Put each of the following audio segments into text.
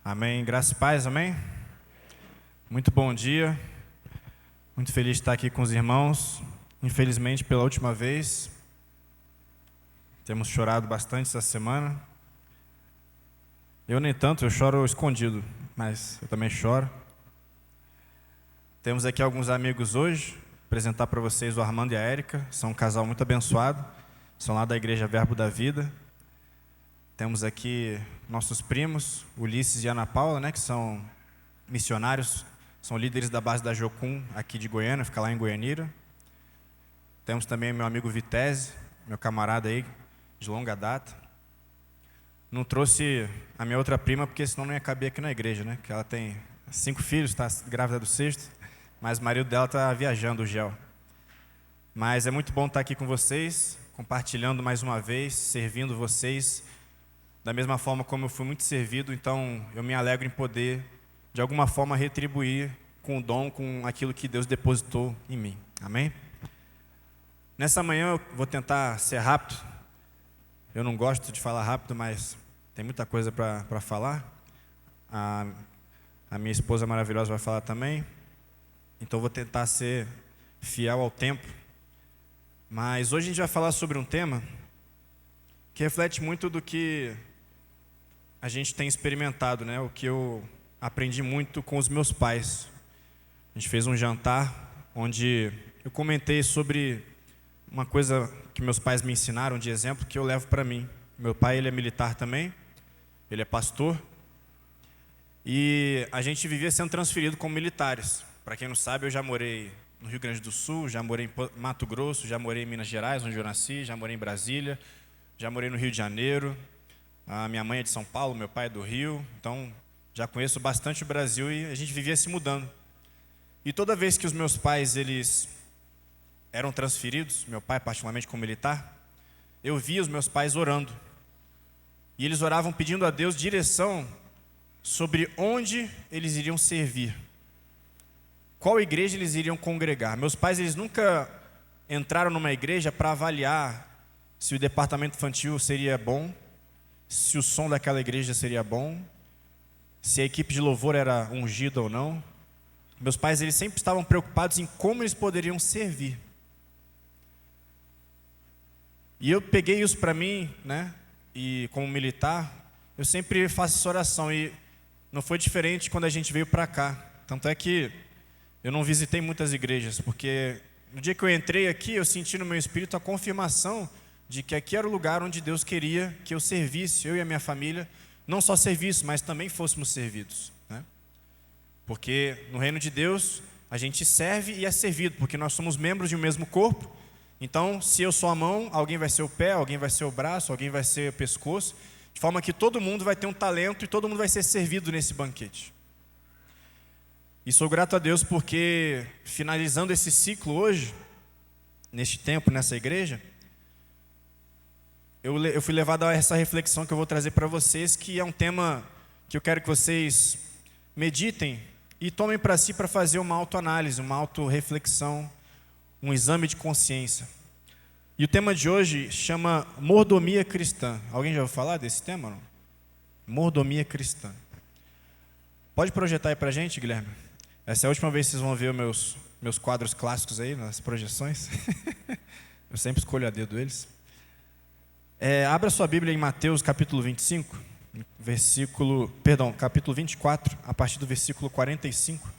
Amém. Graça e paz, amém? Muito bom dia. Muito feliz de estar aqui com os irmãos. Infelizmente, pela última vez, temos chorado bastante essa semana. Eu nem tanto, eu choro escondido, mas eu também choro. Temos aqui alguns amigos hoje. Vou apresentar para vocês o Armando e a Érica. São um casal muito abençoado. São lá da Igreja Verbo da Vida. Temos aqui nossos primos, Ulisses e Ana Paula, que são missionários, são líderes da base da Jocum, aqui de Goiânia, fica lá em Goianira. Temos também meu amigo Vitese, meu camarada aí, de longa data. Não trouxe a minha outra prima, porque senão não ia caber aqui na igreja, que ela tem 5 filhos, está grávida do 6º, mas o marido dela está viajando, o Gel. Mas é muito bom estar aqui com vocês, compartilhando mais uma vez, servindo vocês, da mesma forma como eu fui muito servido, então eu me alegro em poder, de alguma forma, retribuir com o dom, com aquilo que Deus depositou em mim. Amém? Nessa manhã eu vou tentar ser rápido. Eu não gosto de falar rápido, mas tem muita coisa para falar. A minha esposa maravilhosa vai falar também. Então eu vou tentar ser fiel ao tempo. Mas hoje a gente vai falar sobre um tema que reflete muito do que a gente tem experimentado, o que eu aprendi muito com os meus pais. A gente fez um jantar onde eu comentei sobre uma coisa que meus pais me ensinaram de exemplo que eu levo para mim. Meu pai, ele é militar também, ele é pastor, e a gente vivia sendo transferido como militares. Para quem não sabe, eu já morei no Rio Grande do Sul, já morei em Mato Grosso, já morei em Minas Gerais, onde eu nasci, já morei em Brasília, já morei no Rio de Janeiro. A minha mãe é de São Paulo, meu pai é do Rio, então já conheço bastante o Brasil e a gente vivia se mudando. E toda vez que os meus pais, eles eram transferidos, meu pai particularmente como militar, eu via os meus pais orando. E eles oravam pedindo a Deus direção sobre onde eles iriam servir. Qual igreja eles iriam congregar. Meus pais, eles nunca entraram numa igreja para avaliar se o departamento infantil seria bom, se o som daquela igreja seria bom, se a equipe de louvor era ungida ou não. Meus pais, eles sempre estavam preocupados em como eles poderiam servir. E eu peguei isso para mim, e como militar, eu sempre faço essa oração, e não foi diferente quando a gente veio para cá. Tanto é que eu não visitei muitas igrejas, porque no dia que eu entrei aqui, eu senti no meu espírito a confirmação de que aqui era o lugar onde Deus queria que eu servisse, eu e a minha família, não só serviço, mas também fôssemos servidos. Porque no reino de Deus, a gente serve e é servido, porque nós somos membros de um mesmo corpo. Então, se eu sou a mão, alguém vai ser o pé, alguém vai ser o braço, alguém vai ser o pescoço, de forma que todo mundo vai ter um talento e todo mundo vai ser servido nesse banquete. E sou grato a Deus porque, finalizando esse ciclo hoje, neste tempo, nessa igreja, eu fui levado a essa reflexão que eu vou trazer para vocês, que é um tema que eu quero que vocês meditem e tomem para si para fazer uma autoanálise, uma autorreflexão, um exame de consciência. E o tema de hoje chama mordomia cristã. Alguém já ouviu falar desse tema? Não? Mordomia cristã. Pode projetar aí para a gente, Guilherme? Essa é a última vez que vocês vão ver meus quadros clássicos aí, nas projeções. Eu sempre escolho a dedo eles. Abra sua Bíblia em Mateus capítulo 25, capítulo 24, a partir do versículo 45. A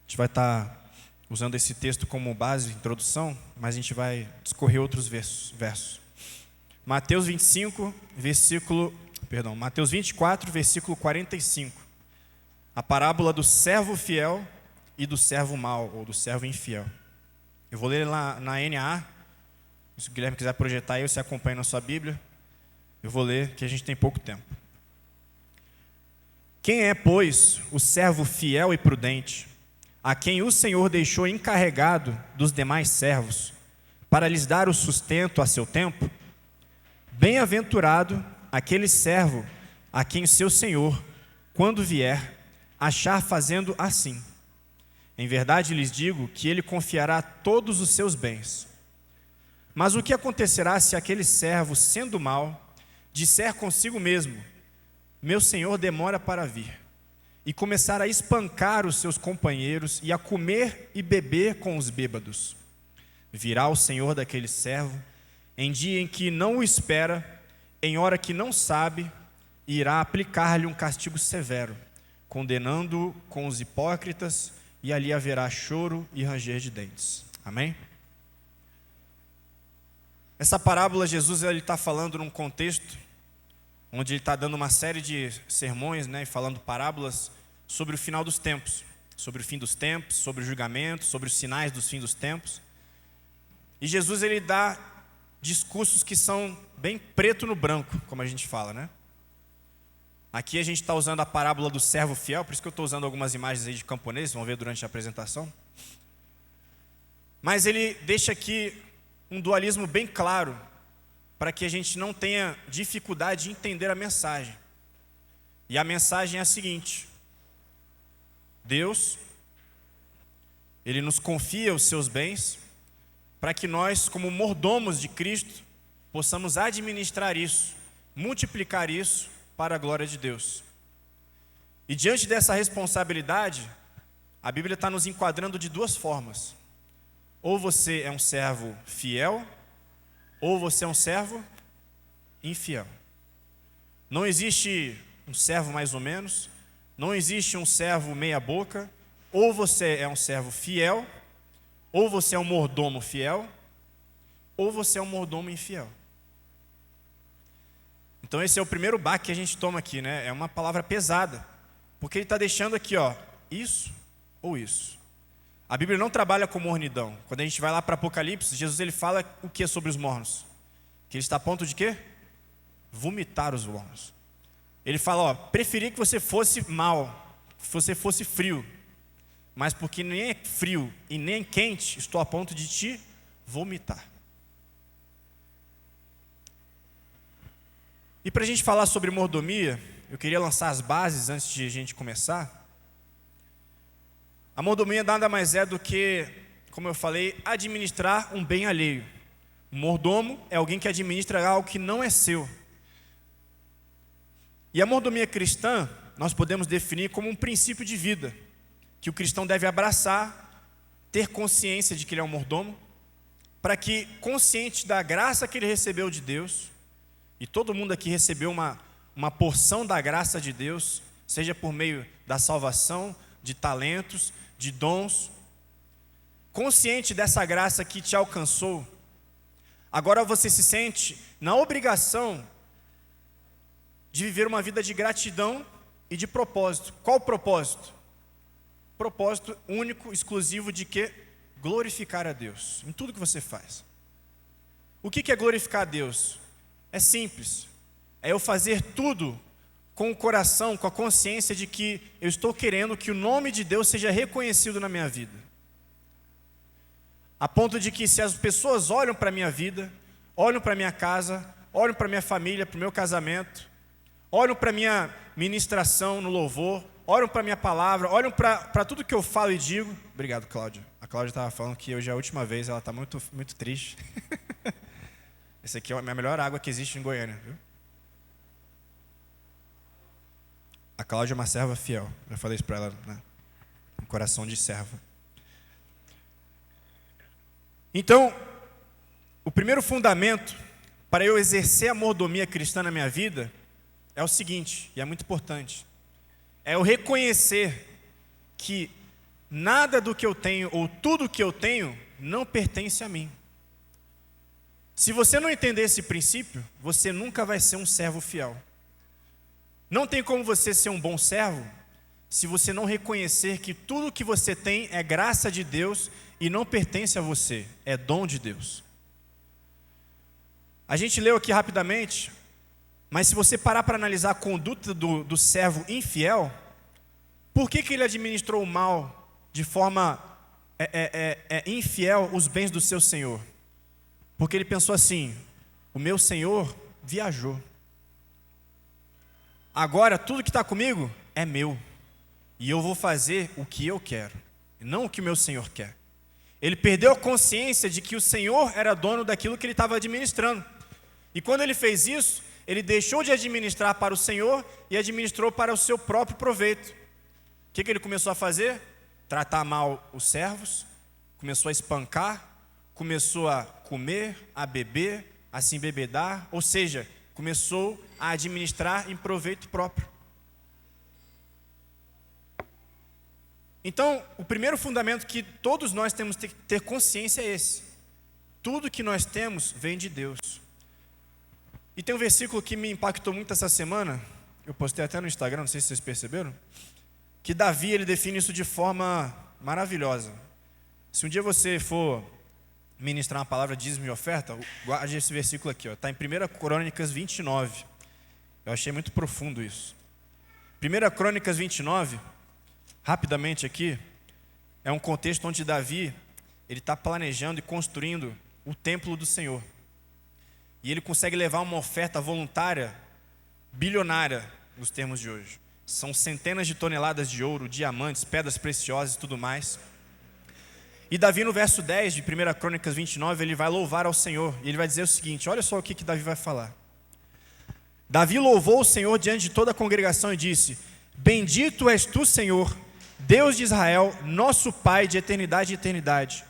gente vai estar usando esse texto como base, introdução, mas a gente vai discorrer outros versos. Mateus 24, versículo 45. A parábola do servo fiel e do servo mau, ou do servo infiel. Eu vou ler lá na NA. Se o Guilherme quiser projetar aí, você acompanha na sua Bíblia. Eu vou ler, que a gente tem pouco tempo. Quem é, pois, o servo fiel e prudente, a quem o Senhor deixou encarregado dos demais servos, para lhes dar o sustento a seu tempo? Bem-aventurado aquele servo a quem o seu Senhor, quando vier, achar fazendo assim. Em verdade lhes digo que ele confiará todos os seus bens. Mas o que acontecerá se aquele servo, sendo mau, disser consigo mesmo: meu senhor demora para vir, e começar a espancar os seus companheiros e a comer e beber com os bêbados. Virá o senhor daquele servo em dia em que não o espera, em hora que não sabe, e irá aplicar-lhe um castigo severo, condenando-o com os hipócritas, e ali haverá choro e ranger de dentes. Amém? Essa parábola, Jesus está falando num contexto onde ele está dando uma série de sermões, né, falando parábolas sobre o final dos tempos, sobre o fim dos tempos, sobre o julgamento, sobre os sinais dos fins dos tempos. E Jesus, ele dá discursos que são bem preto no branco, como a gente fala, né? Aqui a gente está usando a parábola do servo fiel, por isso que eu estou usando algumas imagens aí de camponês, vão ver durante a apresentação. Mas ele deixa aqui um dualismo bem claro, para que a gente não tenha dificuldade de entender a mensagem. E a mensagem é a seguinte: Deus, Ele nos confia os seus bens, para que nós, como mordomos de Cristo, possamos administrar isso, multiplicar isso para a glória de Deus. E diante dessa responsabilidade, a Bíblia está nos enquadrando de duas formas. Ou você é um servo fiel, ou você é um servo infiel. Não existe um servo mais ou menos, não existe um servo meia boca. Ou você é um servo fiel, ou você é um mordomo fiel, ou você é um mordomo infiel. Então esse é o primeiro baque que a gente toma aqui, né? É uma palavra pesada, porque ele está deixando aqui, ó, isso ou isso. A Bíblia não trabalha com mornidão. Quando a gente vai lá para Apocalipse, Jesus ele fala o que sobre os mornos? Que ele está a ponto de quê? Vomitar os mornos. Ele fala, ó, preferi que você fosse mal, que você fosse frio, mas porque nem é frio e nem é quente, estou a ponto de te vomitar. E para a gente falar sobre mordomia, eu queria lançar as bases antes de a gente começar. A mordomia nada mais é do que, como eu falei, administrar um bem alheio. O mordomo é alguém que administra algo que não é seu. E a mordomia cristã, nós podemos definir como um princípio de vida, que o cristão deve abraçar, ter consciência de que ele é um mordomo, para que, consciente da graça que ele recebeu de Deus, e todo mundo aqui recebeu uma porção da graça de Deus, seja por meio da salvação, de talentos, de dons, consciente dessa graça que te alcançou, agora você se sente na obrigação de viver uma vida de gratidão e de propósito. Qual o propósito? Propósito único, exclusivo de quê? Glorificar a Deus em tudo que você faz. O que é glorificar a Deus? É simples, é eu fazer tudo com o coração, com a consciência de que eu estou querendo que o nome de Deus seja reconhecido na minha vida. A ponto de que se as pessoas olham para a minha vida, olham para a minha casa, olham para a minha família, para o meu casamento, olham para a minha ministração no louvor, olham para a minha palavra, olham para tudo que eu falo e digo. Obrigado, Cláudia. A Cláudia estava falando que hoje é a última vez, ela está muito, muito triste. Essa aqui é a melhor água que existe em Goiânia, viu? A Cláudia é uma serva fiel. Já falei isso para ela, né? Um coração de serva. Então, o primeiro fundamento para eu exercer a mordomia cristã na minha vida é o seguinte, e é muito importante. É eu reconhecer que nada do que eu tenho, ou tudo que eu tenho, não pertence a mim. Se você não entender esse princípio, você nunca vai ser um servo fiel. Não tem como você ser um bom servo se você não reconhecer que tudo que você tem é graça de Deus e não pertence a você, é dom de Deus. A gente leu aqui rapidamente, mas se você parar para analisar a conduta do servo infiel, por que ele administrou mal de forma infiel os bens do seu senhor? Porque ele pensou assim, o meu senhor viajou. Agora tudo que está comigo é meu. E eu vou fazer o que eu quero, e não o que o meu senhor quer. Ele perdeu a consciência de que o senhor era dono daquilo que ele estava administrando. E quando ele fez isso, ele deixou de administrar para o Senhor e administrou para o seu próprio proveito. O que ele começou a fazer? Tratar mal os servos, começou a espancar, começou a comer, a beber, a se embebedar, ou seja, começou a administrar em proveito próprio. Então, o primeiro fundamento que todos nós temos que ter consciência é esse. Tudo que nós temos vem de Deus. E tem um versículo que me impactou muito essa semana, eu postei até no Instagram, não sei se vocês perceberam, que Davi, ele define isso de forma maravilhosa. Se um dia você for ministrar uma palavra de dízimo e oferta, guarde esse versículo aqui, está em 1 Crônicas 29. Eu achei muito profundo isso. 1 Crônicas 29, rapidamente aqui, é um contexto onde Davi ele está planejando e construindo o templo do Senhor. E ele consegue levar uma oferta voluntária bilionária nos termos de hoje. São centenas de toneladas de ouro, diamantes, pedras preciosas e tudo mais. E Davi no verso 10 de 1 Crônicas 29, ele vai louvar ao Senhor. E ele vai dizer o seguinte, olha só o que Davi vai falar. Davi louvou o Senhor diante de toda a congregação e disse: Bendito és tu, Senhor, Deus de Israel, nosso Pai de eternidade e eternidade.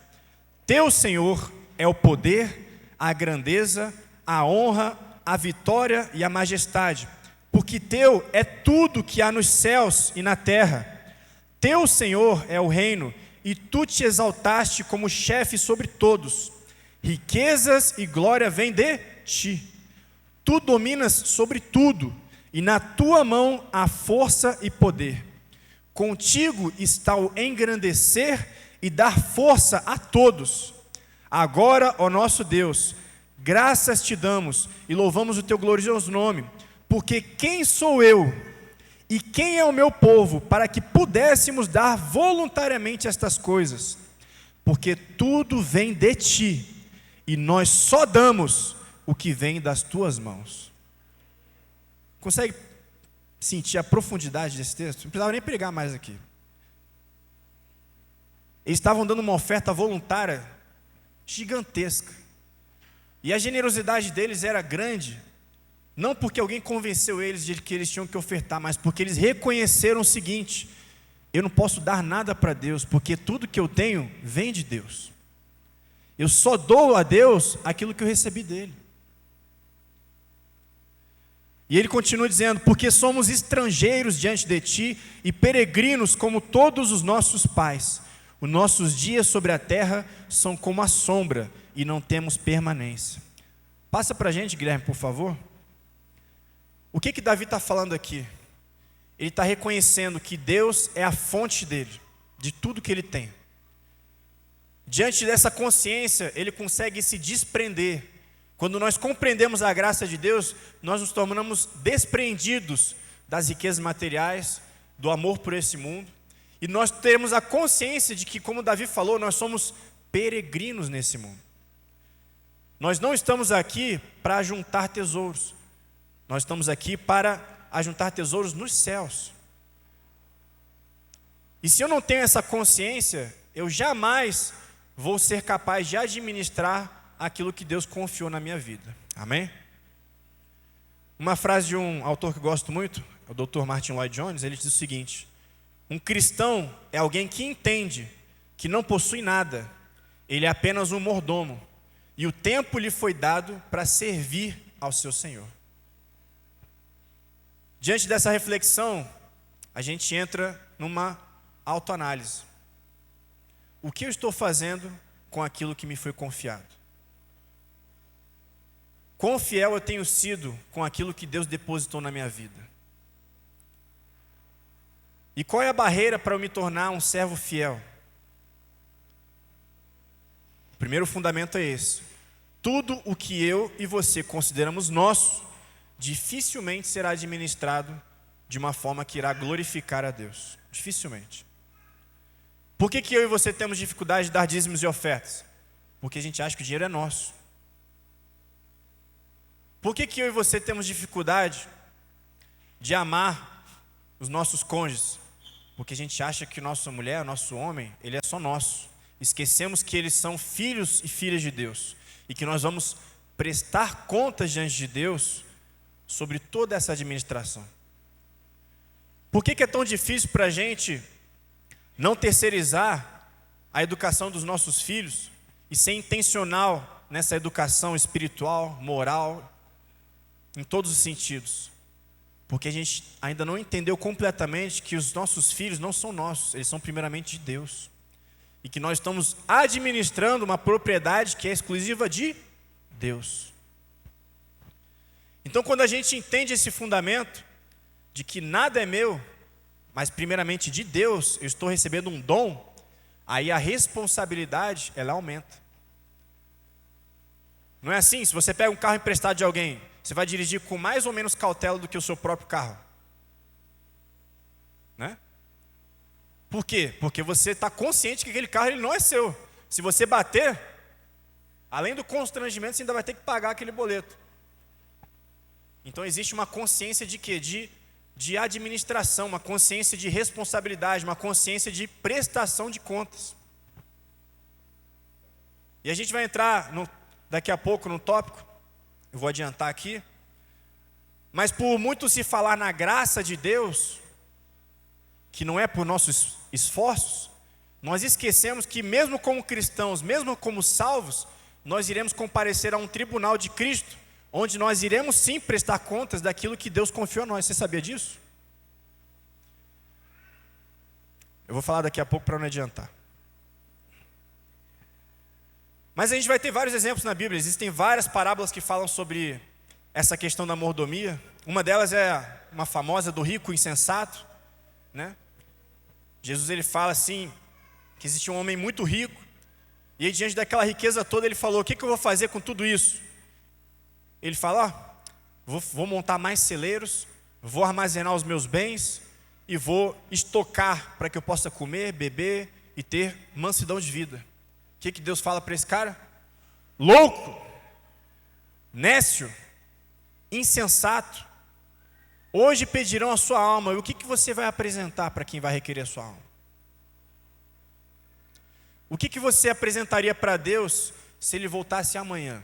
Teu, Senhor, é o poder, a grandeza, a honra, a vitória e a majestade, porque teu é tudo que há nos céus e na terra. Teu, Senhor, é o reino, e tu te exaltaste como chefe sobre todos. Riquezas e glória vêm de ti. Tu dominas sobre tudo, e na tua mão há força e poder. Contigo está o engrandecer e dar força a todos. Agora, ó nosso Deus, graças te damos e louvamos o teu glorioso nome, porque quem sou eu e quem é o meu povo para que pudéssemos dar voluntariamente estas coisas? Porque tudo vem de ti e nós só damos o que vem das tuas mãos. Consegue sentir a profundidade desse texto? Não precisava nem pregar mais aqui. Eles estavam dando uma oferta voluntária gigantesca. E a generosidade deles era grande, não porque alguém convenceu eles de que eles tinham que ofertar, mas porque eles reconheceram o seguinte: eu não posso dar nada para Deus, porque tudo que eu tenho vem de Deus. Eu só dou a Deus aquilo que eu recebi dele. E ele continua dizendo: porque somos estrangeiros diante de ti e peregrinos como todos os nossos pais. Os nossos dias sobre a terra são como a sombra e não temos permanência. Passa para a gente, Guilherme, por favor. O que Davi está falando aqui? Ele está reconhecendo que Deus é a fonte dele, de tudo que ele tem. Diante dessa consciência, ele consegue se desprender. Quando nós compreendemos a graça de Deus, nós nos tornamos desprendidos das riquezas materiais, do amor por esse mundo. E nós temos a consciência de que, como Davi falou, nós somos peregrinos nesse mundo. Nós não estamos aqui para ajuntar tesouros. Nós estamos aqui para ajuntar tesouros nos céus. E se eu não tenho essa consciência, eu jamais vou ser capaz de administrar aquilo que Deus confiou na minha vida. Amém? Uma frase de um autor que eu gosto muito, o Dr. Martin Lloyd Jones, ele diz o seguinte: um cristão é alguém que entende que não possui nada, ele é apenas um mordomo, e o tempo lhe foi dado para servir ao seu Senhor. Diante dessa reflexão, a gente entra numa autoanálise. O que eu estou fazendo com aquilo que me foi confiado? Quão fiel eu tenho sido com aquilo que Deus depositou na minha vida? E qual é a barreira para eu me tornar um servo fiel? O primeiro fundamento é esse: tudo o que eu e você consideramos nosso, dificilmente será administrado de uma forma que irá glorificar a Deus. Dificilmente. Por que eu e você temos dificuldade de dar dízimos e ofertas? Porque a gente acha que o dinheiro é nosso. Por que eu e você temos dificuldade de amar os nossos cônjuges? Porque a gente acha que nossa mulher, nosso homem, ele é só nosso. Esquecemos que eles são filhos e filhas de Deus. E que nós vamos prestar contas diante de Deus sobre toda essa administração. Por que é tão difícil para a gente não terceirizar a educação dos nossos filhos e ser intencional nessa educação espiritual, moral, em todos os sentidos? Porque a gente ainda não entendeu completamente que os nossos filhos não são nossos, eles são primeiramente de Deus. E que nós estamos administrando uma propriedade que é exclusiva de Deus. Então, quando a gente entende esse fundamento de que nada é meu, mas primeiramente de Deus, eu estou recebendo um dom, aí a responsabilidade, ela aumenta. Não é assim? Se você pega um carro emprestado de alguém, você vai dirigir com mais ou menos cautela do que o seu próprio carro. Né? Por quê? Porque você está consciente que aquele carro ele não é seu. Se você bater, além do constrangimento, você ainda vai ter que pagar aquele boleto. Então existe uma consciência de quê? De administração, uma consciência de responsabilidade, uma consciência de prestação de contas. E a gente vai entrar daqui a pouco no tópico, eu vou adiantar aqui, mas por muito se falar na graça de Deus, que não é por nossos esforços, nós esquecemos que mesmo como cristãos, mesmo como salvos, nós iremos comparecer a um tribunal de Cristo, onde nós iremos sim prestar contas daquilo que Deus confiou a nós. Você sabia disso? Eu vou falar daqui a pouco para não adiantar. Mas a gente vai ter vários exemplos na Bíblia. Existem várias parábolas que falam sobre essa questão da mordomia. Uma delas é uma famosa do rico insensato, né? Jesus ele fala assim, que existia um homem muito rico, e aí, diante daquela riqueza toda, ele falou: o que eu vou fazer com tudo isso? Ele fala: vou montar mais celeiros, vou armazenar os meus bens e vou estocar para que eu possa comer, beber e ter mansidão de vida. O que Deus fala para esse cara? Louco, nécio, insensato, hoje pedirão a sua alma, e o que você vai apresentar para quem vai requerer a sua alma? O que você apresentaria para Deus se Ele voltasse amanhã?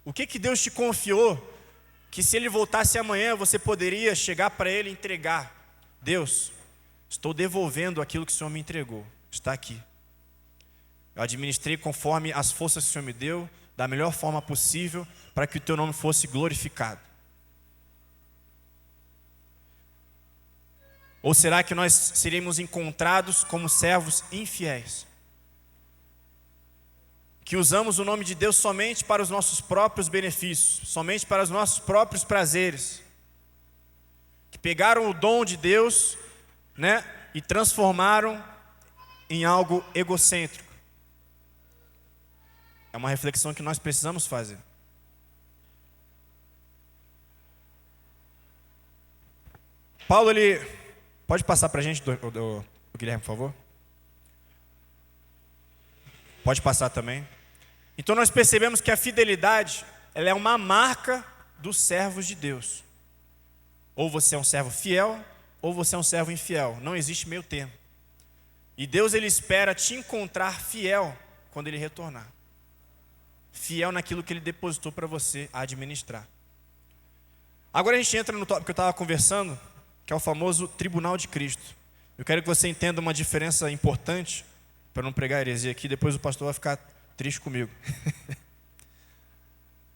O que Deus te confiou que se Ele voltasse amanhã você poderia chegar para Ele e entregar? Deus, estou devolvendo aquilo que o Senhor me entregou, está aqui. Eu administrei conforme as forças que o Senhor me deu, da melhor forma possível, para que o Teu nome fosse glorificado. Ou será que nós seremos encontrados como servos infiéis? Que usamos o nome de Deus somente para os nossos próprios benefícios, somente para os nossos próprios prazeres. Que pegaram o dom de Deus, né, e transformaram em algo egocêntrico. É uma reflexão que nós precisamos fazer. Paulo, ele... Pode passar para a gente, do Guilherme, por favor? Pode passar também. Então nós percebemos que a fidelidade, ela é uma marca dos servos de Deus. Ou você é um servo fiel, ou você é um servo infiel. Não existe meio termo. E Deus, Ele espera te encontrar fiel quando Ele retornar. Fiel naquilo que Ele depositou para você administrar. Agora a gente entra no tópico que eu estava conversando, que é o famoso Tribunal de Cristo. Eu quero que você entenda uma diferença importante, para não pregar heresia aqui, depois o pastor vai ficar triste comigo.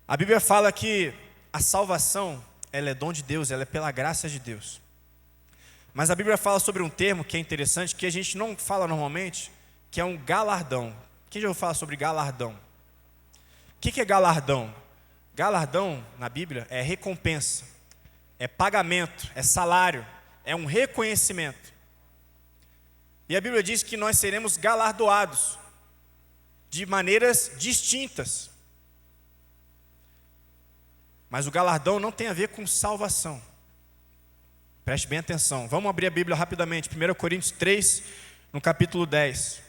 A Bíblia fala que a salvação, ela é dom de Deus, ela é pela graça de Deus. Mas a Bíblia fala sobre um termo que é interessante, que a gente não fala normalmente, que é um galardão. Quem já ouviu falar sobre galardão? O que é galardão? Galardão, na Bíblia, é recompensa. É pagamento, é salário, é um reconhecimento. E a Bíblia diz que nós seremos galardoados de maneiras distintas. Mas o galardão não tem a ver com salvação. Preste bem atenção. Vamos abrir a Bíblia rapidamente. 1 Coríntios 3, no capítulo 10.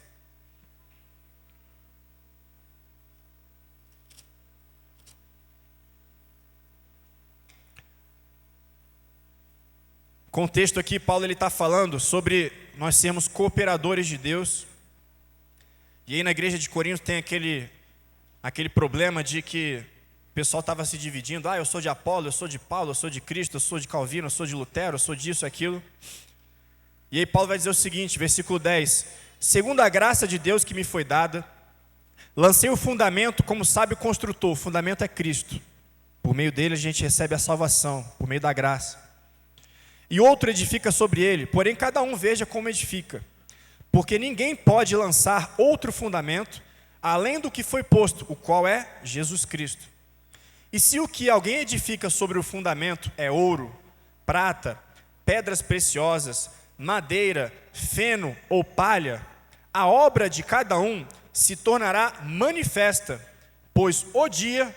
Contexto aqui, Paulo está falando sobre nós sermos cooperadores de Deus. E aí na igreja de Corinto tem aquele problema de que pessoal estava se dividindo. Eu sou de Apolo, eu sou de Paulo, eu sou de Cristo, eu sou de Calvino, eu sou de Lutero, eu sou disso, aquilo. E aí Paulo vai dizer o seguinte, versículo 10. Segundo a graça de Deus que me foi dada, lancei o fundamento como sábio construtor. O fundamento é Cristo. Por meio dele a gente recebe a salvação, por meio da graça. E outro edifica sobre ele, porém cada um veja como edifica. Porque ninguém pode lançar outro fundamento, além do que foi posto, o qual é Jesus Cristo. E se o que alguém edifica sobre o fundamento é ouro, prata, pedras preciosas, madeira, feno ou palha, a obra de cada um se tornará manifesta, pois o dia,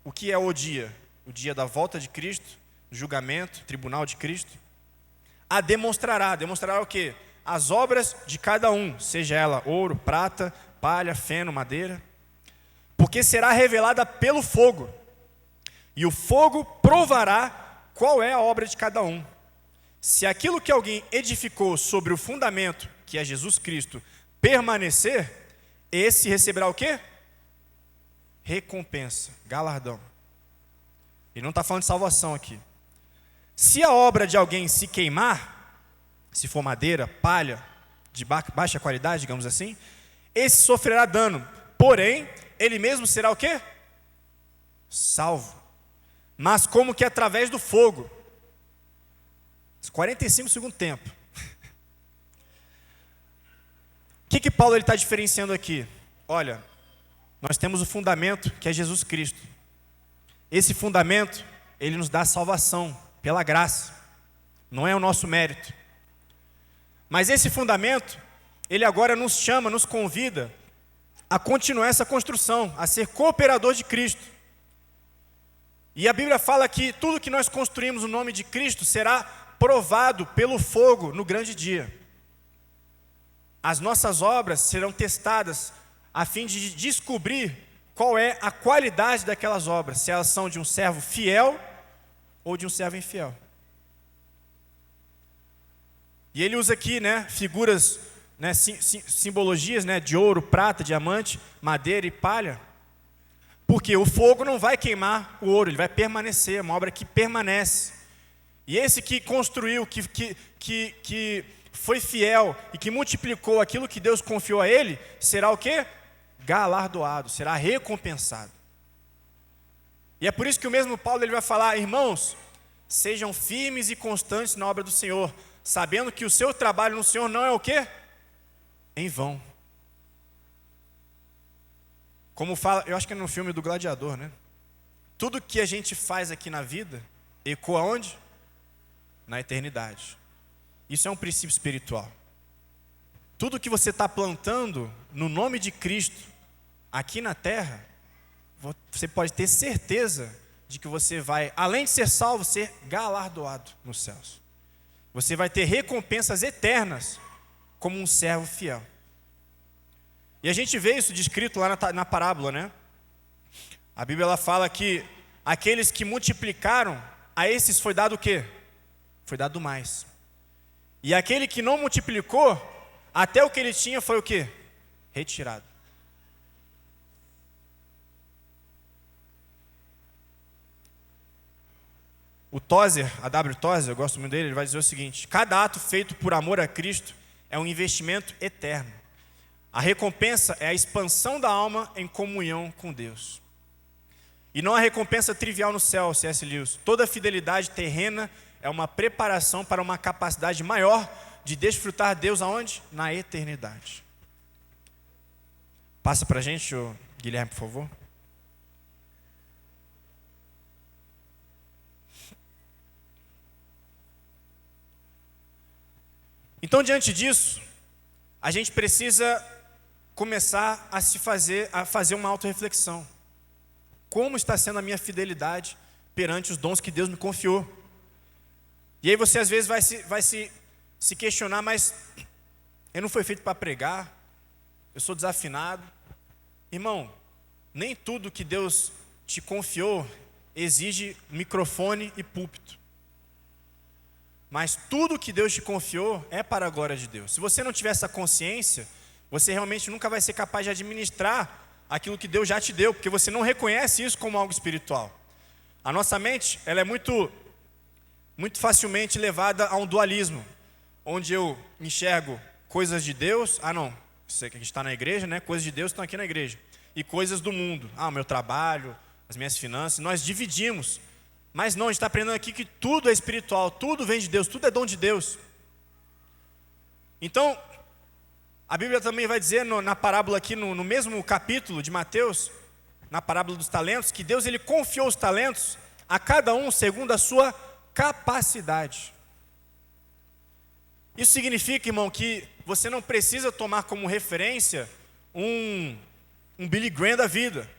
o que é o dia? O dia da volta de Cristo, julgamento, tribunal de Cristo, demonstrará o quê? As obras de cada um, seja ela ouro, prata, palha, feno, madeira, porque será revelada pelo fogo, e o fogo provará qual é a obra de cada um. Se aquilo que alguém edificou sobre o fundamento, que é Jesus Cristo, permanecer, esse receberá o quê? Recompensa, galardão. Ele não está falando de salvação aqui. Se a obra de alguém se queimar, se for madeira, palha, de baixa qualidade, digamos assim, esse sofrerá dano, porém, ele mesmo será o quê? Salvo. Mas como que através do fogo. 45 segundos tempo. O que Paulo está diferenciando aqui? Olha, nós temos o fundamento que é Jesus Cristo. Esse fundamento, ele nos dá salvação pela graça. Não é o nosso mérito. Mas esse fundamento, ele agora nos chama, nos convida a continuar essa construção, a ser cooperador de Cristo. E a Bíblia fala que tudo que nós construímos no nome de Cristo será provado pelo fogo no grande dia. As nossas obras serão testadas a fim de descobrir qual é a qualidade daquelas obras, se elas são de um servo fiel ou de um servo infiel. E ele usa aqui, figuras, simbologias, de ouro, prata, diamante, madeira e palha, porque o fogo não vai queimar o ouro, ele vai permanecer, é uma obra que permanece. E esse que construiu, que foi fiel e que multiplicou aquilo que Deus confiou a ele, será o quê? Galardoado, será recompensado. E é por isso que o mesmo Paulo ele vai falar, irmãos, sejam firmes e constantes na obra do Senhor, sabendo que o seu trabalho no Senhor não é o quê? Em vão. Como fala, eu acho que é no filme do Gladiador, Tudo que a gente faz aqui na vida, ecoa onde? Na eternidade. Isso é um princípio espiritual. Tudo que você está plantando no nome de Cristo, aqui na terra, você pode ter certeza de que você vai, além de ser salvo, ser galardoado nos céus. Você vai ter recompensas eternas como um servo fiel. E a gente vê isso descrito lá na parábola, A Bíblia ela fala que aqueles que multiplicaram, a esses foi dado o quê? Foi dado mais. E aquele que não multiplicou, até o que ele tinha foi o quê? Retirado. O Tozer, a W. Tozer, eu gosto muito dele, ele vai dizer o seguinte: cada ato feito por amor a Cristo é um investimento eterno. A recompensa é a expansão da alma em comunhão com Deus. E não a recompensa trivial no céu, C.S. Lewis. Toda fidelidade terrena é uma preparação para uma capacidade maior de desfrutar Deus aonde? Na eternidade. Passa para a gente, Guilherme, por favor. Então, diante disso, a gente precisa começar a fazer uma autorreflexão. Como está sendo a minha fidelidade perante os dons que Deus me confiou? E aí você às vezes vai se questionar, mas eu não fui feito para pregar, eu sou desafinado. Irmão, nem tudo que Deus te confiou exige microfone e púlpito. Mas tudo que Deus te confiou é para a glória de Deus. Se você não tiver essa consciência, você realmente nunca vai ser capaz de administrar aquilo que Deus já te deu, porque você não reconhece isso como algo espiritual. A nossa mente, ela é muito facilmente levada a um dualismo, onde eu enxergo coisas de Deus, não, sei que a gente está na igreja, né? Coisas de Deus estão aqui na igreja, e coisas do mundo, o meu trabalho, as minhas finanças, nós dividimos, mas não, a gente está aprendendo aqui que tudo é espiritual, tudo vem de Deus, tudo é dom de Deus. Então, a Bíblia também vai dizer na parábola aqui, no mesmo capítulo de Mateus, na parábola dos talentos, que Deus ele confiou os talentos a cada um segundo a sua capacidade. Isso significa, irmão, que você não precisa tomar como referência um Billy Graham da vida.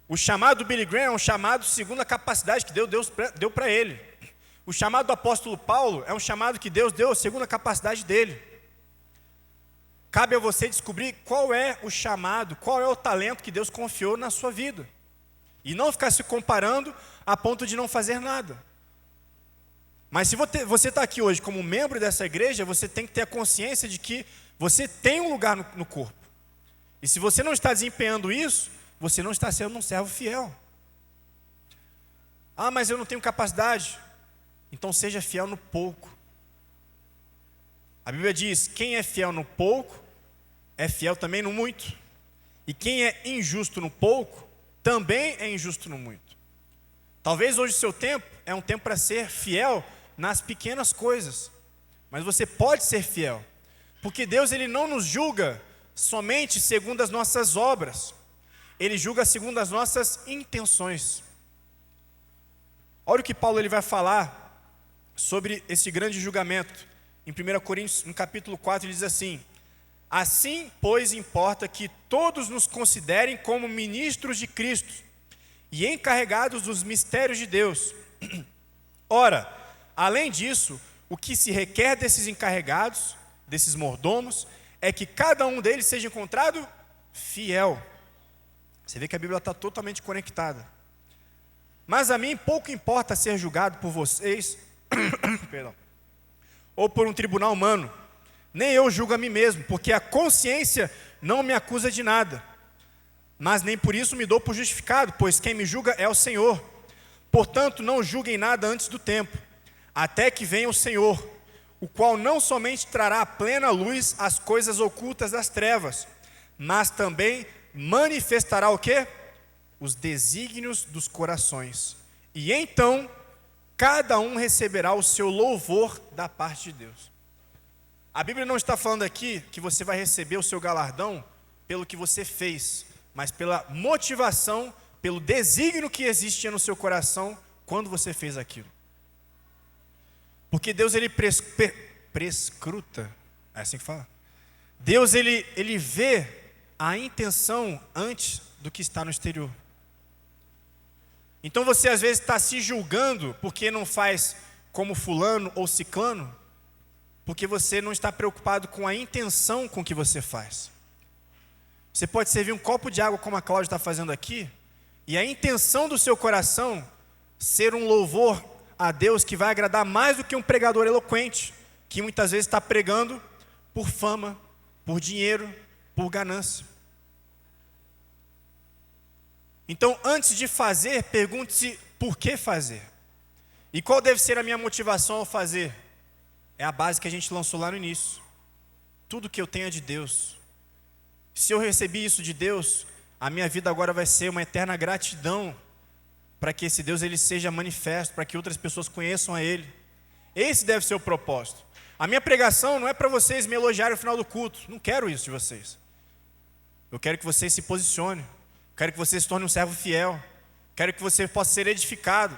O chamado do Billy Graham é um chamado segundo a capacidade que Deus deu para ele. O chamado do apóstolo Paulo é um chamado que Deus deu segundo a capacidade dele. Cabe a você descobrir qual é o chamado, qual é o talento que Deus confiou na sua vida. E não ficar se comparando a ponto de não fazer nada. Mas se você está aqui hoje como membro dessa igreja, você tem que ter a consciência de que você tem um lugar no corpo. E se você não está desempenhando isso, você não está sendo um servo fiel. Mas eu não tenho capacidade. Então seja fiel no pouco. A Bíblia diz, quem é fiel no pouco, é fiel também no muito. E quem é injusto no pouco, também é injusto no muito. Talvez hoje o seu tempo é um tempo para ser fiel nas pequenas coisas. Mas você pode ser fiel. Porque Deus ele não nos julga somente segundo as nossas obras. Ele julga segundo as nossas intenções. Olha o que Paulo ele vai falar sobre esse grande julgamento. Em 1 Coríntios, no capítulo 4, ele diz assim: assim, pois, importa que todos nos considerem como ministros de Cristo e encarregados dos mistérios de Deus. Ora, além disso, o que se requer desses encarregados, desses mordomos, é que cada um deles seja encontrado fiel. Você vê que a Bíblia está totalmente conectada. Mas a mim pouco importa ser julgado por vocês, perdão, ou por um tribunal humano. Nem eu julgo a mim mesmo, porque a consciência não me acusa de nada. Mas nem por isso me dou por justificado, pois quem me julga é o Senhor. Portanto, não julguem nada antes do tempo, até que venha o Senhor, o qual não somente trará à plena luz as coisas ocultas das trevas, mas também manifestará o quê? Os desígnios dos corações. E então, cada um receberá o seu louvor da parte de Deus. A Bíblia não está falando aqui que você vai receber o seu galardão pelo que você fez, mas pela motivação, pelo desígnio que existia no seu coração quando você fez aquilo. Porque Deus ele prescruta, é assim que fala? Deus ele vê a intenção antes do que está no exterior. Então você às vezes está se julgando porque não faz como fulano ou ciclano, porque você não está preocupado com a intenção com que você faz. Você pode servir um copo de água como a Cláudia está fazendo aqui, e a intenção do seu coração ser um louvor a Deus que vai agradar mais do que um pregador eloquente, que muitas vezes está pregando por fama, por dinheiro, por ganância. Então, antes de fazer, pergunte-se por que fazer. E qual deve ser a minha motivação ao fazer? É a base que a gente lançou lá no início. Tudo que eu tenho é de Deus. Se eu recebi isso de Deus, a minha vida agora vai ser uma eterna gratidão para que esse Deus ele seja manifesto, para que outras pessoas conheçam a Ele. Esse deve ser o propósito. A minha pregação não é para vocês me elogiarem no final do culto. Não quero isso de vocês. Eu quero que vocês se posicionem. Quero que você se torne um servo fiel. Quero que você possa ser edificado.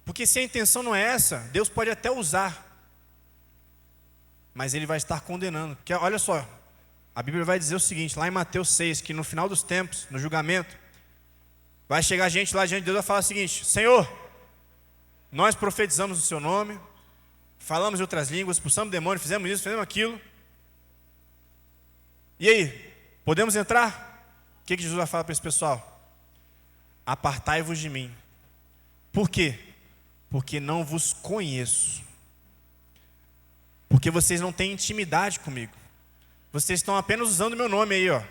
Porque se a intenção não é essa, Deus pode até usar, mas Ele vai estar condenando. Porque olha só, a Bíblia vai dizer o seguinte, lá em Mateus 6, que no final dos tempos, no julgamento, vai chegar gente lá diante de Deus e vai falar o seguinte: Senhor, nós profetizamos o Seu nome, falamos em outras línguas, expulsamos demônios, fizemos isso, fizemos aquilo. E aí, podemos entrar? O que Jesus vai falar para esse pessoal? Apartai-vos de mim. Por quê? Porque não vos conheço. Porque vocês não têm intimidade comigo. Vocês estão apenas usando o meu nome aí, ó.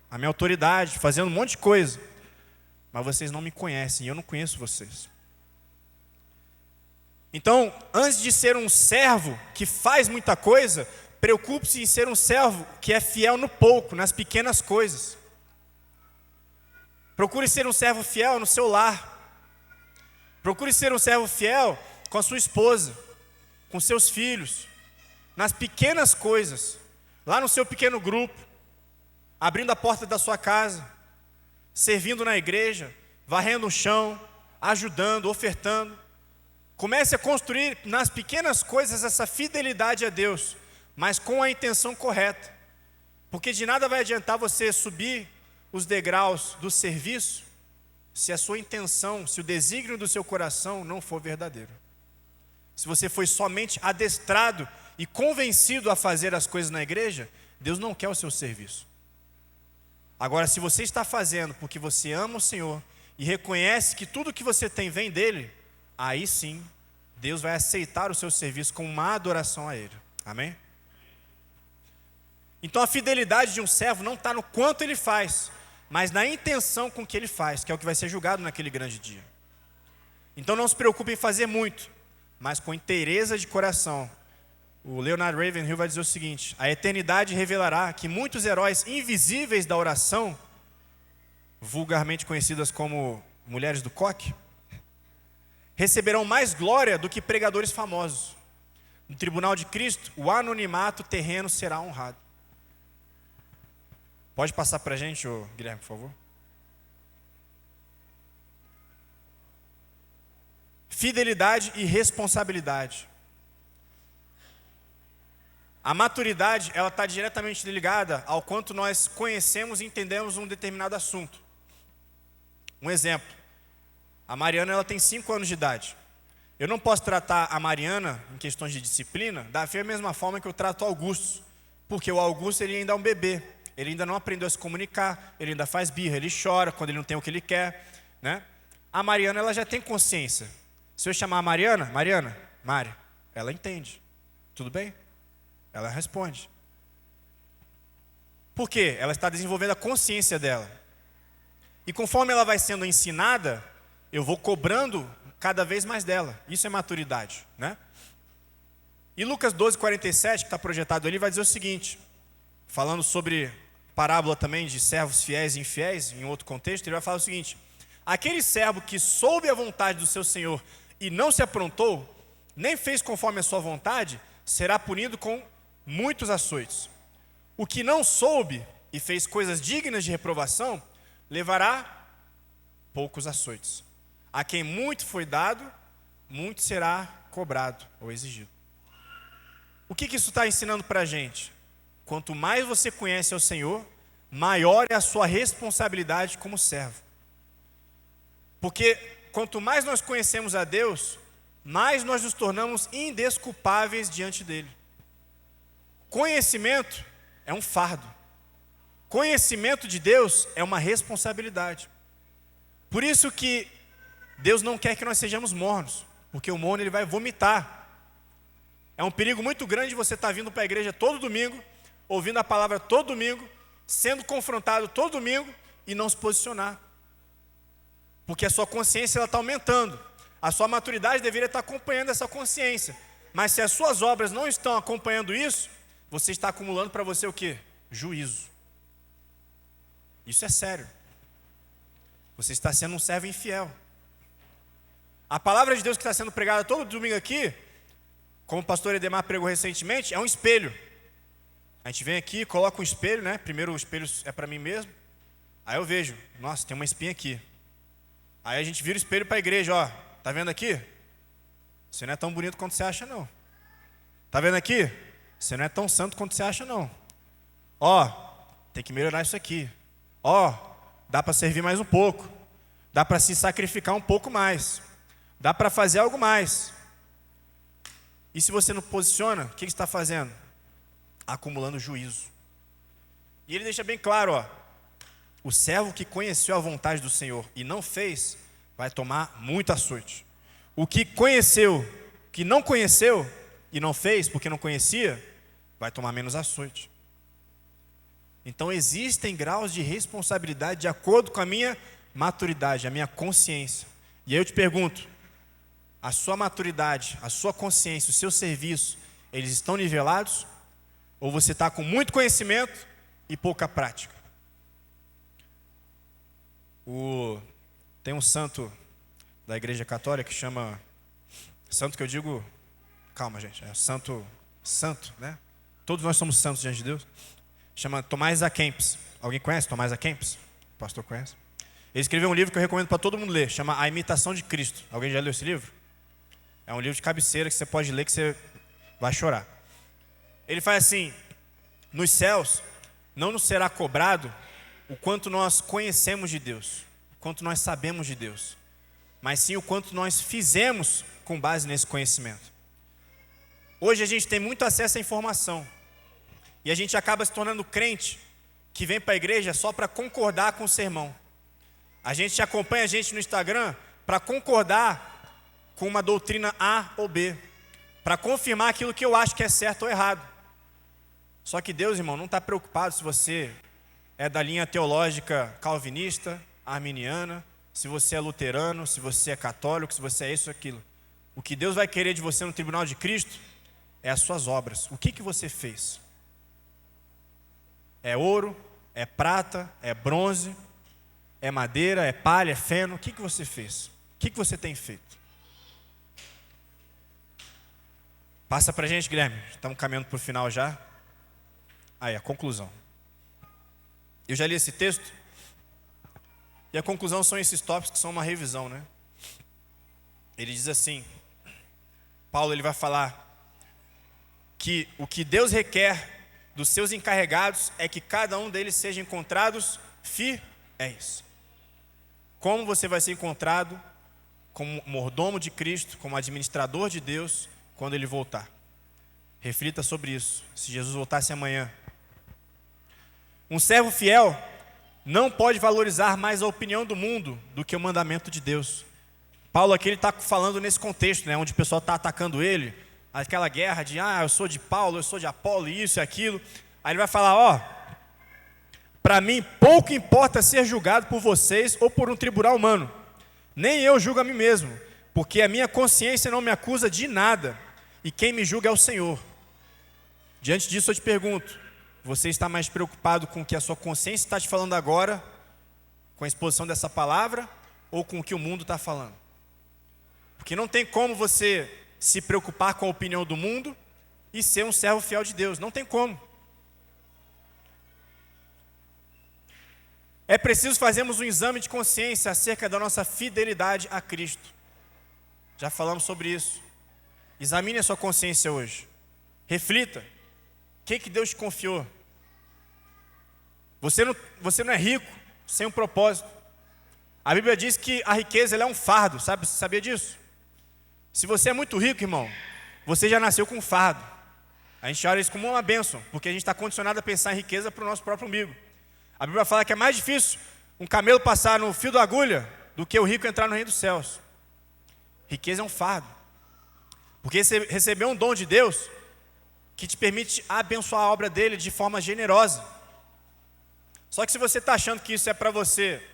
a minha autoridade, fazendo um monte de coisa. Mas vocês não me conhecem e eu não conheço vocês. Então, antes de ser um servo que faz muita coisa, preocupe-se em ser um servo que é fiel no pouco, nas pequenas coisas. Procure ser um servo fiel no seu lar. Procure ser um servo fiel com a sua esposa, com seus filhos, nas pequenas coisas, lá no seu pequeno grupo, abrindo a porta da sua casa, servindo na igreja, varrendo o chão, ajudando, ofertando. Comece a construir nas pequenas coisas essa fidelidade a Deus, mas com a intenção correta. Porque de nada vai adiantar você subir os degraus do serviço se a sua intenção, se o desígnio do seu coração não for verdadeiro. Se você foi somente adestrado e convencido a fazer as coisas na igreja, Deus não quer o seu serviço. Agora, se você está fazendo porque você ama o Senhor e reconhece que tudo que você tem vem dele, aí sim, Deus vai aceitar o seu serviço com uma adoração a Ele. Amém? Então a fidelidade de um servo não está no quanto ele faz, mas na intenção com que ele faz, que é o que vai ser julgado naquele grande dia. Então não se preocupe em fazer muito, mas com inteireza de coração. O Leonard Ravenhill vai dizer o seguinte: a eternidade revelará que muitos heróis invisíveis da oração, vulgarmente conhecidas como mulheres do coque, receberão mais glória do que pregadores famosos. No tribunal de Cristo, o anonimato terreno será honrado. Pode passar para a gente, Guilherme, por favor? Fidelidade e responsabilidade. A maturidade, ela está diretamente ligada ao quanto nós conhecemos e entendemos um determinado assunto. Um exemplo. A Mariana, ela tem 5 anos de idade. Eu não posso tratar a Mariana, em questões de disciplina, da mesma forma que eu trato o Augusto. Porque o Augusto, ele ainda é um bebê. Ele ainda não aprendeu a se comunicar, ele ainda faz birra, ele chora quando ele não tem o que ele quer, né? A Mariana, ela já tem consciência. Se eu chamar a Mariana, Mari, ela entende. Tudo bem? Ela responde. Por quê? Ela está desenvolvendo a consciência dela. E conforme ela vai sendo ensinada, eu vou cobrando cada vez mais dela. Isso é maturidade, né? E Lucas 12:47, que está projetado ali, vai dizer o seguinte, falando sobre parábola também de servos fiéis e infiéis, em outro contexto, ele vai falar o seguinte: aquele servo que soube a vontade do seu senhor e não se aprontou, nem fez conforme a sua vontade, será punido com muitos açoites. O que não soube e fez coisas dignas de reprovação, levará poucos açoites. A quem muito foi dado, muito será cobrado ou exigido. O que isso está ensinando para a gente? Quanto mais você conhece ao Senhor, maior é a sua responsabilidade como servo. Porque quanto mais nós conhecemos a Deus, mais nós nos tornamos indesculpáveis diante dele. Conhecimento é um fardo. Conhecimento de Deus é uma responsabilidade. Por isso que Deus não quer que nós sejamos mornos, porque o morno ele vai vomitar. É um perigo muito grande você estar vindo para a igreja todo domingo, ouvindo a palavra todo domingo, sendo confrontado todo domingo e não se posicionar. Porque a sua consciência está aumentando. A sua maturidade deveria estar acompanhando essa consciência. Mas se as suas obras não estão acompanhando isso, você está acumulando para você o quê? Juízo. Isso é sério. Você está sendo um servo infiel. A palavra de Deus que está sendo pregada todo domingo aqui, como o pastor Edemar pregou recentemente, é um espelho. A gente vem aqui, coloca um espelho, né? Primeiro o espelho é para mim mesmo. Aí eu vejo, nossa, tem uma espinha aqui. Aí a gente vira o espelho para a igreja, ó. Tá vendo aqui? Você não é tão bonito quanto você acha, não. Tá vendo aqui? Você não é tão santo quanto você acha, não. Ó, tem que melhorar isso aqui. Ó, dá para servir mais um pouco. Dá para se sacrificar um pouco mais. Dá para fazer algo mais. E se você não posiciona, o que está fazendo? Acumulando juízo. E ele deixa bem claro, ó. O servo que conheceu a vontade do Senhor e não fez, vai tomar muito açoite. O que conheceu, que não conheceu e não fez porque não conhecia, vai tomar menos açoite. Então existem graus de responsabilidade de acordo com a minha maturidade, a minha consciência. E aí eu te pergunto, a sua maturidade, a sua consciência, o seu serviço, eles estão nivelados? Ou você está com muito conhecimento e pouca prática? Tem um santo da Igreja Católica que chama... Santo que eu digo... Calma, gente. É santo, né? Todos nós somos santos diante de Deus. Chama Tomás A Kempis. Alguém conhece Tomás A Kempis? O pastor conhece? Ele escreveu um livro que eu recomendo para todo mundo ler. Chama A Imitação de Cristo. Alguém já leu esse livro? É um livro de cabeceira que você pode ler que você vai chorar. Ele faz assim: nos céus não nos será cobrado o quanto nós conhecemos de Deus, o quanto nós sabemos de Deus, mas sim o quanto nós fizemos com base nesse conhecimento. Hoje a gente tem muito acesso à informação e a gente acaba se tornando crente que vem para a igreja só para concordar com o sermão. A gente acompanha a gente no Instagram para concordar com uma doutrina A ou B, para confirmar aquilo que eu acho que é certo ou errado. Só que Deus, irmão, não está preocupado se você é da linha teológica calvinista, arminiana, se você é luterano, se você é católico, se você é isso ou aquilo. O que Deus vai querer de você no tribunal de Cristo é as suas obras. O que você fez? É ouro? É prata? É bronze? É madeira? É palha? É feno? O que você fez? O que você tem feito? Passa para a gente, Guilherme. Estamos caminhando para o final já. Aí, a conclusão. Eu já li esse texto. E a conclusão são esses tópicos que são uma revisão, né? Ele diz assim, Paulo ele vai falar que o que Deus requer dos seus encarregados é que cada um deles seja encontrados fiéis. Como você vai ser encontrado como mordomo de Cristo, como administrador de Deus, quando Ele voltar? Reflita sobre isso. Se Jesus voltasse amanhã. Um servo fiel não pode valorizar mais a opinião do mundo do que o mandamento de Deus. Paulo aqui está falando nesse contexto, né, onde o pessoal está atacando ele, aquela guerra de, eu sou de Paulo, eu sou de Apolo, isso e aquilo. Aí ele vai falar, para mim pouco importa ser julgado por vocês ou por um tribunal humano. Nem eu julgo a mim mesmo, porque a minha consciência não me acusa de nada, e quem me julga é o Senhor. Diante disso eu te pergunto, você está mais preocupado com o que a sua consciência está te falando agora, com a exposição dessa palavra, ou com o que o mundo está falando? Porque não tem como você se preocupar com a opinião do mundo e ser um servo fiel de Deus. Não tem como. É preciso fazermos um exame de consciência acerca da nossa fidelidade a Cristo. Já falamos sobre isso. Examine a sua consciência hoje. Reflita. O que Deus te confiou? Você não é rico sem um propósito. A Bíblia diz que a riqueza ela é um fardo, sabia disso? Se você é muito rico, irmão, você já nasceu com um fardo. A gente olha isso como uma bênção, porque a gente está condicionado a pensar em riqueza para o nosso próprio umbigo. A Bíblia fala que é mais difícil um camelo passar no fio da agulha do que o rico entrar no reino dos céus. Riqueza é um fardo, porque você recebeu um dom de Deus que te permite abençoar a obra dele de forma generosa. Só que se você está achando que isso é para você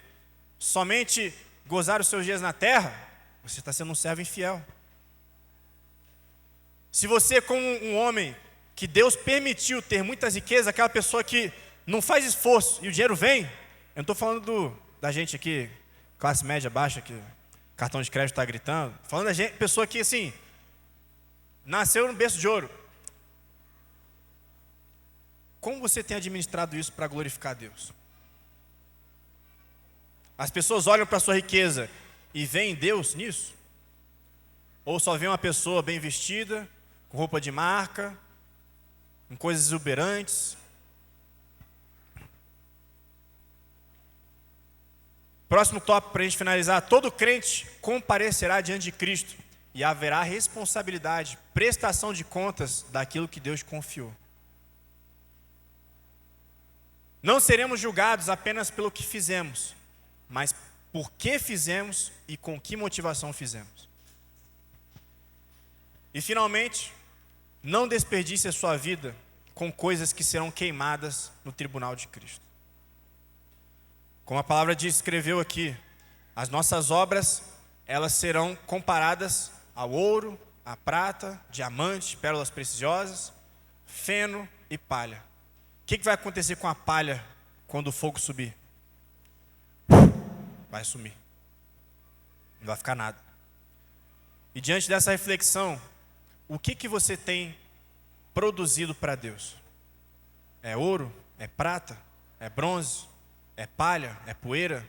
somente gozar os seus dias na terra, você está sendo um servo infiel. Se você, como um homem que Deus permitiu ter muitas riquezas, aquela pessoa que não faz esforço e o dinheiro vem, eu não estou falando da gente aqui, classe média baixa, que cartão de crédito está gritando, falando da gente, pessoa que assim, nasceu no berço de ouro. Como você tem administrado isso para glorificar a Deus? As pessoas olham para a sua riqueza e veem Deus nisso? Ou só vê uma pessoa bem vestida, com roupa de marca, com coisas exuberantes? Próximo tópico para a gente finalizar. Todo crente comparecerá diante de Cristo e haverá responsabilidade, prestação de contas daquilo que Deus confiou. Não seremos julgados apenas pelo que fizemos, mas por que fizemos e com que motivação fizemos. E finalmente, não desperdice a sua vida com coisas que serão queimadas no tribunal de Cristo. Como a palavra escreveu aqui, as nossas obras, elas serão comparadas ao ouro, à prata, diamante, pérolas preciosas, feno e palha. O que vai acontecer com a palha quando o fogo subir? Vai sumir. Não vai ficar nada. E diante dessa reflexão, o que você tem produzido para Deus? É ouro? É prata? É bronze? É palha? É poeira?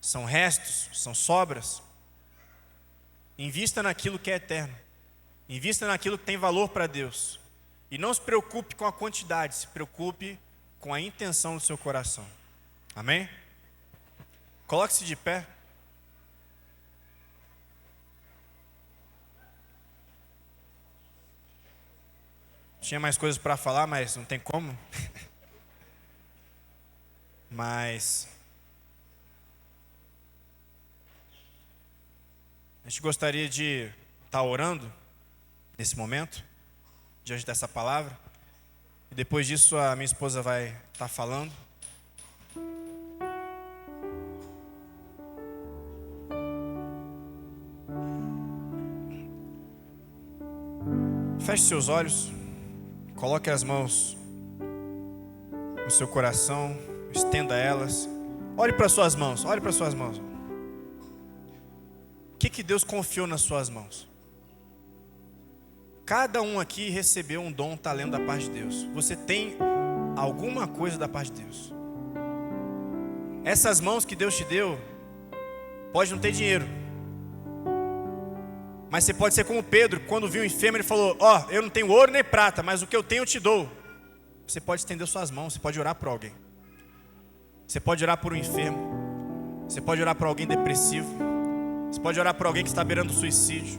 São restos? São sobras? Invista naquilo que é eterno. Invista naquilo que tem valor para Deus. E não se preocupe com a quantidade, se preocupe com a intenção do seu coração. Amém? Coloque-se de pé. Tinha mais coisas para falar, mas não tem como. Mas a gente gostaria de estar orando nesse momento, diante dessa palavra. E depois disso a minha esposa vai estar falando. Feche seus olhos. Coloque as mãos no seu coração, estenda elas. Olhe para suas mãos, olhe para suas mãos. O que Deus confiou nas suas mãos? Cada um aqui recebeu um dom, um talento da parte de Deus. Você tem alguma coisa da parte de Deus. Essas mãos que Deus te deu, pode não ter dinheiro, mas você pode ser como Pedro, quando viu o enfermo, ele falou: eu não tenho ouro nem prata, mas o que eu tenho eu te dou. Você pode estender suas mãos, você pode orar por alguém. Você pode orar por um enfermo. Você pode orar por alguém depressivo. Você pode orar por alguém que está beirando o suicídio.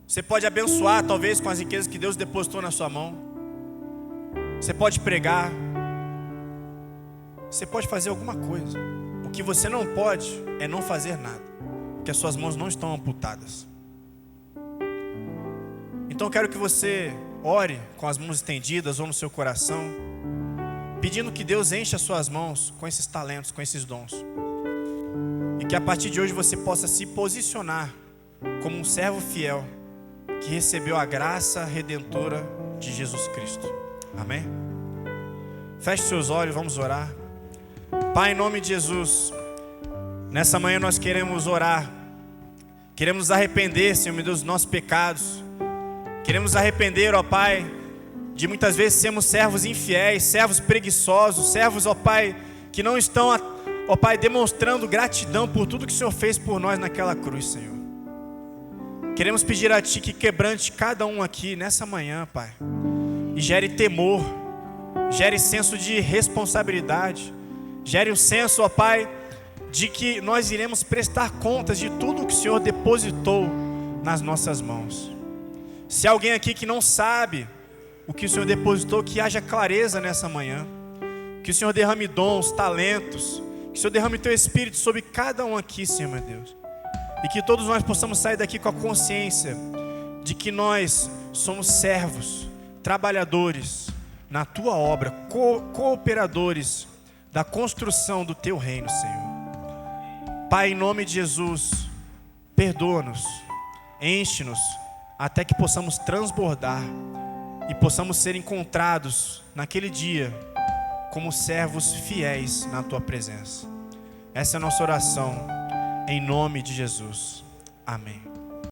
Você pode abençoar, talvez, com as riquezas que Deus depositou na sua mão. Você pode pregar. Você pode fazer alguma coisa. O que você não pode é não fazer nada, porque as suas mãos não estão amputadas. Então eu quero que você ore com as mãos estendidas ou no seu coração, pedindo que Deus encha as suas mãos com esses talentos, com esses dons. E que a partir de hoje você possa se posicionar como um servo fiel que recebeu a graça redentora de Jesus Cristo. Amém? Feche seus olhos, vamos orar. Pai, em nome de Jesus, nessa manhã nós queremos orar. Queremos nos arrepender, Senhor meu Deus, dos nossos pecados. Queremos nos arrepender, ó Pai, de muitas vezes sermos servos infiéis, servos preguiçosos, servos, ó Pai, que não estão, ó Pai, demonstrando gratidão por tudo que o Senhor fez por nós naquela cruz, Senhor. Queremos pedir a Ti que quebrante cada um aqui nessa manhã, Pai, e gere temor, gere senso de responsabilidade, gere um senso, ó Pai, de que nós iremos prestar contas de tudo que o Senhor depositou nas nossas mãos. Se há alguém aqui que não sabe o que o Senhor depositou, que haja clareza nessa manhã. Que o Senhor derrame dons, talentos. Que o Senhor derrame Teu Espírito sobre cada um aqui, Senhor meu Deus. E que todos nós possamos sair daqui com a consciência de que nós somos servos, trabalhadores na Tua obra, cooperadores da construção do Teu reino, Senhor. Pai, em nome de Jesus, perdoa-nos, enche-nos, até que possamos transbordar e possamos ser encontrados naquele dia como servos fiéis na Tua presença. Essa é a nossa oração, em nome de Jesus. Amém.